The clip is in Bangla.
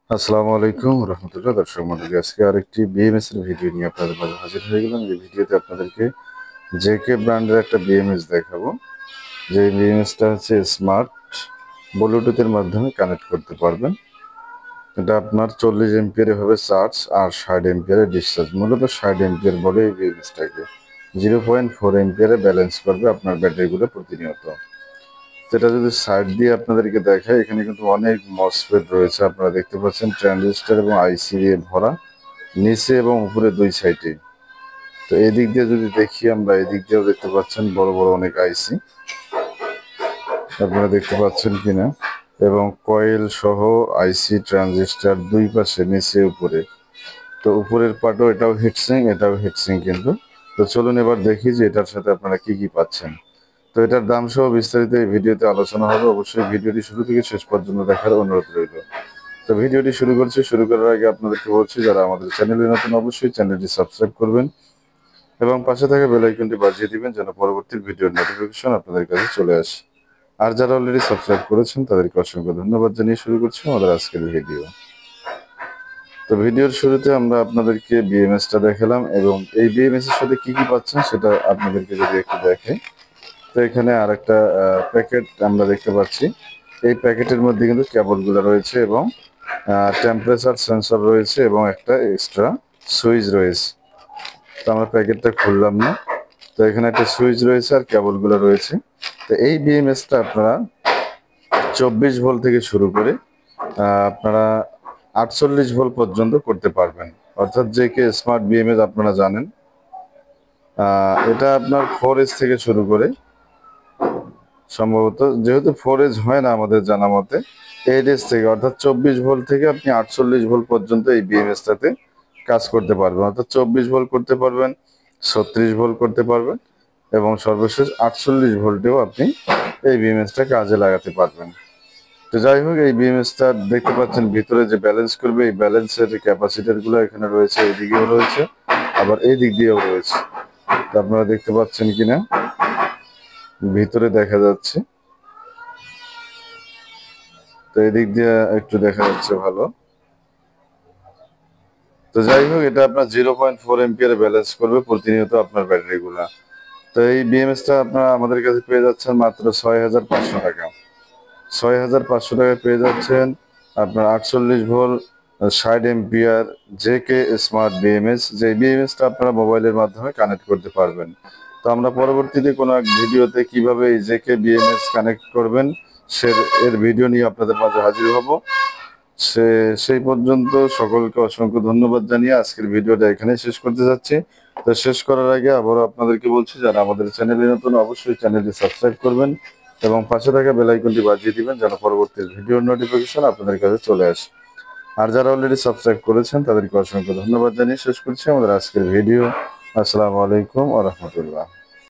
আসসালামু আলাইকুম রহমতুল্লাহ। দর্শক মন্ডলী, আজকে আরেকটি বিএমএস এর ভিডিও নিয়ে আপনাদের মাঝে হাজির হয়ে গেলাম। এই ভিডিওতে আপনাদেরকে জেকে ব্র্যান্ডের একটা বিএমএস দেখাবো। যে বিএমএসটা হচ্ছে স্মার্ট, ব্লুটুথের মাধ্যমে কানেক্ট করতে পারবেন। এটা আপনার 40 এমপিয়ার হবে চার্জ আর 60 এমপিয়ারের ডিসচার্জ। মূলত 60 এমপিয়ার বলে এই বিএমএসটাকে 0.4 এমপিয়ারে ব্যালেন্স করবে আপনার ব্যাটারিগুলো প্রতিনিয়ত। যেটা যদি সাইড দিয়ে আপনাদেরকে দেখায়, এখানে কিন্তু অনেক মসফেট রয়েছে। আপনারা দেখতে পাচ্ছেন ট্রানজিস্টর এবং আইসি দিয়ে ভরা, নিচে এবং উপরে দুই সাইডে। তো এই দিক দিয়ে যদি দেখি আমরা, এই দিক দিয়েও দেখতে পাচ্ছেন বড় বড় অনেক আইসি, আপনারা দেখতে পাচ্ছেন কিনা, এবং কয়েল সহ আইসি ট্রানজিস্টর দুই পাশে নিচে উপরে। তো উপরের পার্টও এটাও হিটসিং, এটাও হিটসিং কিন্তু। তো চলুন এবার দেখি যে এটার সাথে আপনারা কি কি পাচ্ছেন। তো এটার দাম সহ বিস্তারিত এই ভিডিওতে আলোচনা হবে। অবশ্যই ভিডিওটি শুরু থেকে শেষ পর্যন্ত দেখার অনুরোধ রইল। তো ভিডিওটি শুরু করছি। শুরু করার আগে আপনাদেরকে বলছি, যারা আমাদের চ্যানেলে নতুন অবশ্যই চ্যানেলটি সাবস্ক্রাইব করবেন এবং পাশে থাকা বেল আইকনটি বাজিয়ে দিবেন যেন পরবর্তী ভিডিওর নোটিফিকেশন আপনাদের কাছে চলে আসে। আর যারা অলরেডি সাবস্ক্রাইব করেছেন তাদেরকে অসংখ্য ধন্যবাদ জানিয়ে শুরু করছি আমাদের আজকের ভিডিও। তো ভিডিওর শুরুতে আমরা আপনাদেরকে বিএমএসটা দেখালাম এবং এই বিএমএস এর সাথে কি কি পাচ্ছেন সেটা আপনাদেরকে যদি একটু দেখাই। তো এখানে আরেকটা প্যাকেট আমরা দেখতে পাচ্ছি। এই প্যাকেটের মধ্যে কিন্তু কেবলগুলো রয়েছে এবং টেম্পারেচার সেন্সর রয়েছে এবং একটা এক্সট্রা সুইচ রয়েছে। তো আমরা প্যাকেটটা খুললাম না। তো এখানে একটা সুইচ রয়েছে আর কেবলগুলো রয়েছে। তো এই বিএমএসটা আপনারা 24 ভোল্ট থেকে শুরু করে আপনারা 48 ভোল্ট পর্যন্ত করতে পারবেন। অর্থাৎ জেকে স্মার্ট বিএমএস আপনারা জানেন, এটা আপনার 4S থেকে শুরু করে, সম্ভবত যেহেতু 4S হয় না আমাদের জানা মতে, 8S থেকে, অর্থাৎ 24 ভোল্ট থেকে আপনি 48 ভোল্ট পর্যন্ত এই বিএমএসটাতে কাজ করতে পারবেন। অর্থাৎ 24 ভোল্ট করতে পারবেন, 36 ভোল্ট করতে পারবেন এবং সর্বশেষ 48 ভোল্টেও আপনি এই বিএমএসটা কাজে লাগাতে পারবেন। তো যাই হোক, এই বিএমএসটা দেখতে পাচ্ছেন ভিতরে যে ব্যালেন্স করবে, এই ব্যালেন্সের ক্যাপাসিটার গুলো এখানে রয়েছে, এইদিকেও রয়েছে আবার এই দিক দিয়েও রয়েছে। তো আপনারা দেখতে পাচ্ছেন কিনা, ভিতরে দেখা যাচ্ছে। তো এদিক দিয়ে একটু দেখা যাচ্ছে ভালো। তো যাই হোক, এটা আপনার 0.4 এমপিয়ারে ব্যালেন্স করবে প্রতিনিয়ত আপনার ব্যাটারি গুলা। তো এই বিএমএসটা আপনারা আমাদের কাছে পেয়ে যাচ্ছেন মাত্র 6500 টাকা। 6500 টাকায় পেয়ে যাচ্ছেন আপনার 48 volt 60 ampere J K smart BMS. যে বিএমএসটা আপনারা মোবাইলের মাধ্যমে কানেক্ট করতে পারবেন। তো আমরা পরবর্তীতে কোনো এক ভিডিওতে কিভাবে এই জেকে বিএমএস কানেক্ট করবেন এর ভিডিও নিয়ে আপনাদের মাঝে হাজির হব। সেই পর্যন্ত সকলকে অসংখ্য ধন্যবাদ জানিয়ে আজকের ভিডিওটা এখানে শেষ করতে যাচ্ছি। তো শেষ করার আগে আবারও আপনাদেরকে বলছি, যারা আমাদের চ্যানেলে নতুন অবশ্যই চ্যানেলটি সাবস্ক্রাইব করবেন এবং পাশে থাকা বেল আইকনটি বাজিয়ে দিবেন যেন পরবর্তী ভিডিওর নোটিফিকেশন আপনাদের কাছে চলে আসে। আর যারা অলরেডি সাবস্ক্রাইব করেছেন তাদেরকে অসংখ্য ধন্যবাদ জানিয়ে শেষ করছি আমাদের আজকের ভিডিও। আসসালামু আলাইকুম ওয়া রাহমাতুল্লাহ।